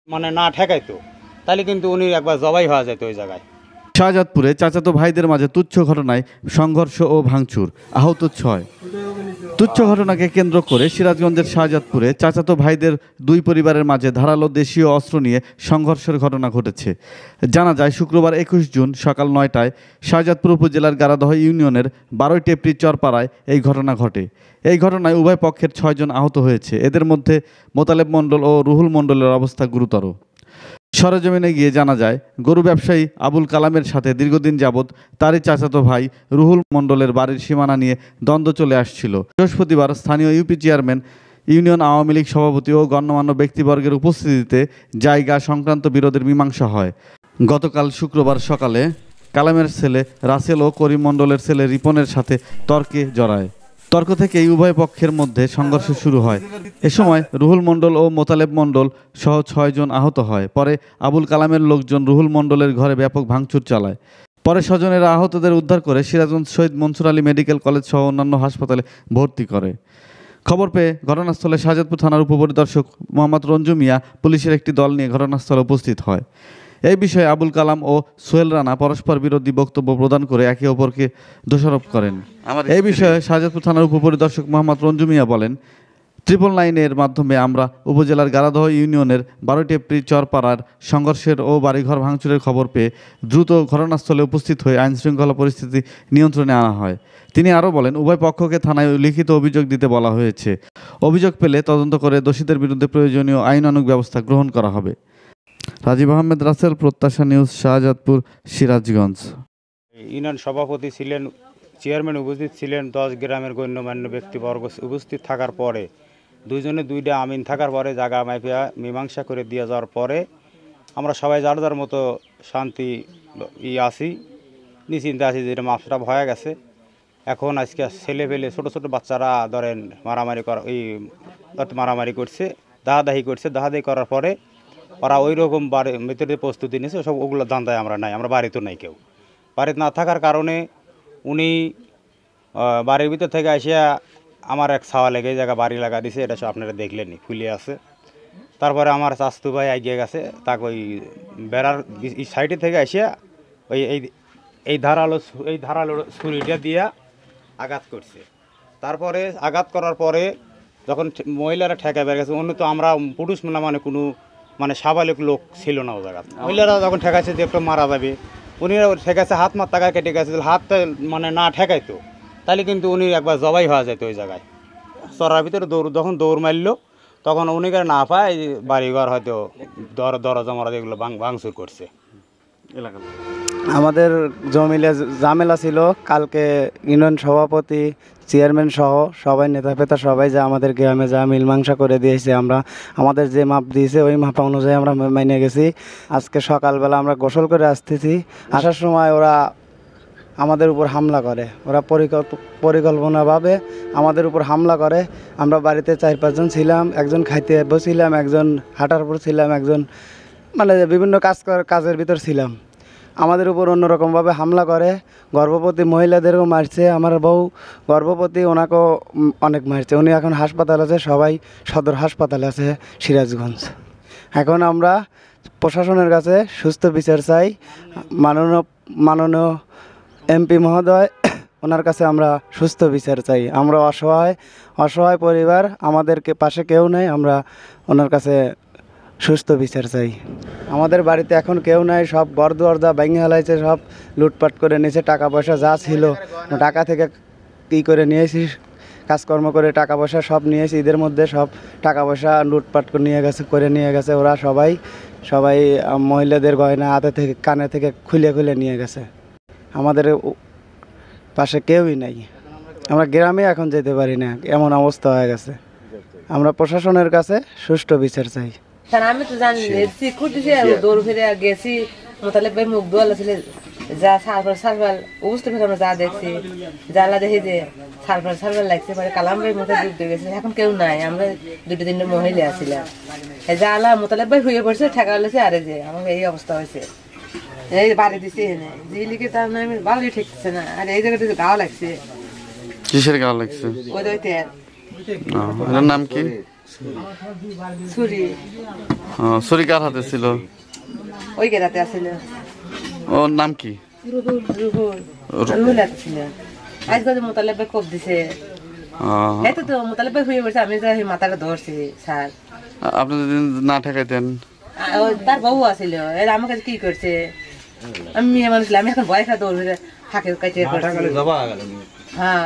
মানে না ঠেকাইতো তাহলে কিন্তু উনি একবার জবাই হওয়া যেত ওই জায়গায়। শাহজাদপুরে চাচাতো ভাইদের মাঝে তুচ্ছ ঘটনায় সংঘর্ষ ও ভাঙচুর, আহত 6। তুচ্ছ ঘটনাকে কেন্দ্র করে সিরাজগঞ্জের শাহজাদপুরে চাচাতো ভাইদের দুই পরিবারের মাঝে ধারালো দেশীয় অস্ত্র নিয়ে সংঘর্ষের ঘটনা ঘটেছে। জানা যায় শুক্রবার 21 জুন সকাল 9টায় শাহজাদপুর উপজেলার গারাদহ ইউনিয়নের 12 টেপরি চরপাড়ায় এই ঘটনা ঘটে। এই ঘটনায় উভয় পক্ষের 6 জন আহত হয়েছে। এদের মধ্যে মোতালেব মণ্ডল ও রুহুল মণ্ডলের অবস্থা গুরুতর। সরেজমিনে গিয়ে জানা যায় গরু ব্যবসায়ী আবুল কালামের সাথে দীর্ঘদিন যাবৎ তারই চাচাতো ভাই রুহুল মণ্ডলের বাড়ির সীমানা নিয়ে দ্বন্দ্ব চলে আসছিল। বৃহস্পতিবার স্থানীয় UP chairman, union Awami League সভাপতি ও গণ্যমান্য ব্যক্তিবর্গের উপস্থিতিতে জায়গা সংক্রান্ত বিরোধের মীমাংসা হয়। গতকাল শুক্রবার সকালে কালামের ছেলে রাসেল ও করিম মণ্ডলের ছেলে রিপনের সাথে তর্কে জড়ায়। তর্ক থেকেই উভয় পক্ষের মধ্যে সংঘর্ষ শুরু হয়। এ সময় রুহুল মণ্ডল ও মোতালেব মণ্ডল সহ 6 জন আহত হয়। পরে আবুল কালামের লোকজন রুহুল মণ্ডলের ঘরে ব্যাপক ভাঙচুর চালায়। পরে স্বজনেরা আহতদের উদ্ধার করে সিরাজগঞ্জ শহীদ মনসুর আলী মেডিকেল কলেজ সহ অন্যান্য হাসপাতালে ভর্তি করে। খবর পেয়ে ঘটনাস্থলে শাহজাদপুর থানার উপপরিদর্শক মোহাম্মদ রঞ্জু মিয়া পুলিশের একটি দল নিয়ে ঘটনাস্থলে উপস্থিত হয়। এই বিষয়ে আবুল কালাম ও সোহেল রানা পরস্পর বিরোধী বক্তব্য প্রদান করে একে অপরকে দোষারোপ করেন। এই বিষয়ে শাহজাদপুর থানার উপপরিদর্শক মোহাম্মদ রঞ্জু মিয়া বলেন, 999-এর মাধ্যমে আমরা উপজেলার গারাদহ ইউনিয়নের 12 টেপরি চরপাড়ার সংঘর্ষের ও বাড়িঘর ভাঙচুরের খবর পেয়ে দ্রুত ঘটনাস্থলে উপস্থিত হয়ে আইনশৃঙ্খলা পরিস্থিতি নিয়ন্ত্রণে আনা হয়। তিনি আরও বলেন, উভয় পক্ষকে থানায় লিখিত অভিযোগ দিতে বলা হয়েছে। অভিযোগ পেলে তদন্ত করে দোষীদের বিরুদ্ধে প্রয়োজনীয় আইনানুগ ব্যবস্থা গ্রহণ করা হবে। রাজীব আহমেদ রাসেল, প্রত্যাশা নিউজ, শাহজাদপুর, সিরাজগঞ্জ। ইউনিয়ন সভাপতি ছিলেন, চেয়ারম্যান উপস্থিত ছিলেন, 10 গ্রামের গণ্যমান্য ব্যক্তিবর্গ উপস্থিত থাকার পরে দুইজনে দুইটা আমিন থাকার পরে জায়গা মাইফিয়া মীমাংসা করে দিয়ে যাওয়ার পরে আমরা সবাই যার যার মতো শান্তি আছি, নিশ্চিন্তে আছি, যেটা মাপসাপ হয়ে গেছে। এখন আজকে ছেলে পেলে ছোটো ছোটো বাচ্চারা ধরেন মারামারি করছে, দাহাদাহি করছে। দাহাদাহি করার পরে ওরা ওই রকম ভিতরে প্রস্তুতি নিয়েছে, সব ওগুলো ধান্দায় আমরা নাই, আমরা বাড়িতে নাই। কেউ বাড়িতে না থাকার কারণে উনি বাড়ির ভিতর থেকে আসিয়া আমার এক ছাওয়া লেগে এই জায়গা বাড়ি লাগা দিছে। এটা সব আপনারা দেখলেনি, ফুলে আছে। তারপরে আমার চাস্তু ভাই এগিয়ে গেছে, তাকে ওই বেড়ার সাইডে থেকে আসিয়া ওই এই ধারালো ছুরিটা দিয়া আঘাত করছে। তারপরে আঘাত করার পরে যখন মহিলারা ঠেকা বেড়ে গেছে, অন্য তো আমরা পুরুষ মানে সাবালিক লোক ছিল না ও জায়গা। মহিলারা যখন ঠেকাইছে যে একটু মারা যাবে, উনি ঠেকাইছে হাত মার টাকা কেটে গেছে। হাতটা মানে না ঠেকাইতো তাহলে কিন্তু উনি একবার জবাই হওয়া যেত ওই জায়গায়। চড়ার ভিতরে যখন দৌড় মারল তখন উনি না পায় বাড়িঘর হয়তো দরজা মরা এগুলো ভাঙচুর করছে। আমাদের জমিলে ঝামেলা ছিল। কালকে ইউনিয়ন সভাপতি, চেয়ারম্যান সহ সবাই নেতা ফেতা সবাই যা আমাদের গ্রামে যা মীমাংসা করে দিয়েছে, আমরা আমাদের যে মাপ দিয়েছে ওই মাপ অনুযায়ী আমরা মেনে গেছি। আজকে সকালবেলা আমরা গোসল করে আসতেছি, আসার সময় ওরা আমাদের উপর হামলা করে। ওরা পরিকল্পনাভাবে আমাদের উপর হামলা করে। আমরা বাড়িতে 4-5 জন ছিলাম, একজন খাইতে বসছিলাম, একজন হাঁটার উপর ছিলাম, একজন মানে বিভিন্ন কাজের ভিতর ছিলাম। আমাদের উপর অন্যরকমভাবে হামলা করে। গর্ভবতী মহিলাদেরও মারছে। আমার বউ গর্ভবতী, ওনাকেও অনেক মারছে। উনি এখন হাসপাতাল আছে, সবাই সদর হাসপাতালে আছে সিরাজগঞ্জ। এখন আমরা প্রশাসনের কাছে সুস্থ বিচার চাই। মাননীয় এমপি মহোদয়, ওনার কাছে আমরা সুস্থ বিচার চাই। আমরা অসহায় পরিবার, আমাদেরকে পাশে কেউ নেই, আমরা ওনার কাছে সুস্থ বিচার চাই। আমাদের বাড়িতে এখন কেউ নাই, সব ঘরদুয়ার যা ভেঙে হেলাইছে, সব লুটপাট করে নিয়েছে। টাকা পয়সা যা ছিল টাকা থেকে করে নিয়েছি, কাজকর্ম করে টাকা পয়সা সব নিয়েছি। ঈদের মধ্যে সব টাকা পয়সা লুটপাট করে নিয়ে গেছে ওরা। সবাই মহিলাদের গয়না হাতে থেকে কানে থেকে খুলে নিয়ে গেছে। আমাদের পাশে কেউই নাই, আমরা গ্রামে এখন যেতে পারি না, এমন অবস্থা হয়ে গেছে। আমরা প্রশাসনের কাছে সুষ্ঠু বিচার চাই। আমি তো জানি দৌড় ফিরে গেছি, মোতালেব ভাই মুখ দোয়ালা ছিল, যা সালফাল অবস্থা ফেলে আমরা যা দেখছি, জ্বালা দেখি যে সালফাল লাগছে। পরে কালাম ভাই মোটা ডুব দিয়ে গেছে, এখন কেউ নাই, আমরা 2-3 মহিলা আসছিলাম। জ্বালা মোতালেব ভাই হয়ে পড়ছে, ঠেকা লেছে, আরে যে আমার এই অবস্থা হয়েছে। এই বাড়ি দিছি জিলিকে তার নামে ভালোই ঠেকছে না। আর এই জায়গাটা গাও লাগছে। কিসের গাও লাগছে? ওই এটার নাম কি? ছুরি ছুরি কার হাতে ছিল? ওই গেরাতে আছিল, ওর নাম কি? রুহুল হাতে ছিল। আজকাল মোতালেব ভাই কোপ দিছে, এই তো মোতালেব ভাই হয়ে গেছে, আমি যা মাথাটা ধরছি স্যার। আপনি যদি না ঠেকাইতেন? তার বউ আছিল, এর আমার কাছে কি করছে, আমি মেয়ে মানুষ, আমি এখন ভয় খা দৌড় হাঁকে কাটিয়ে করছি। হ্যাঁ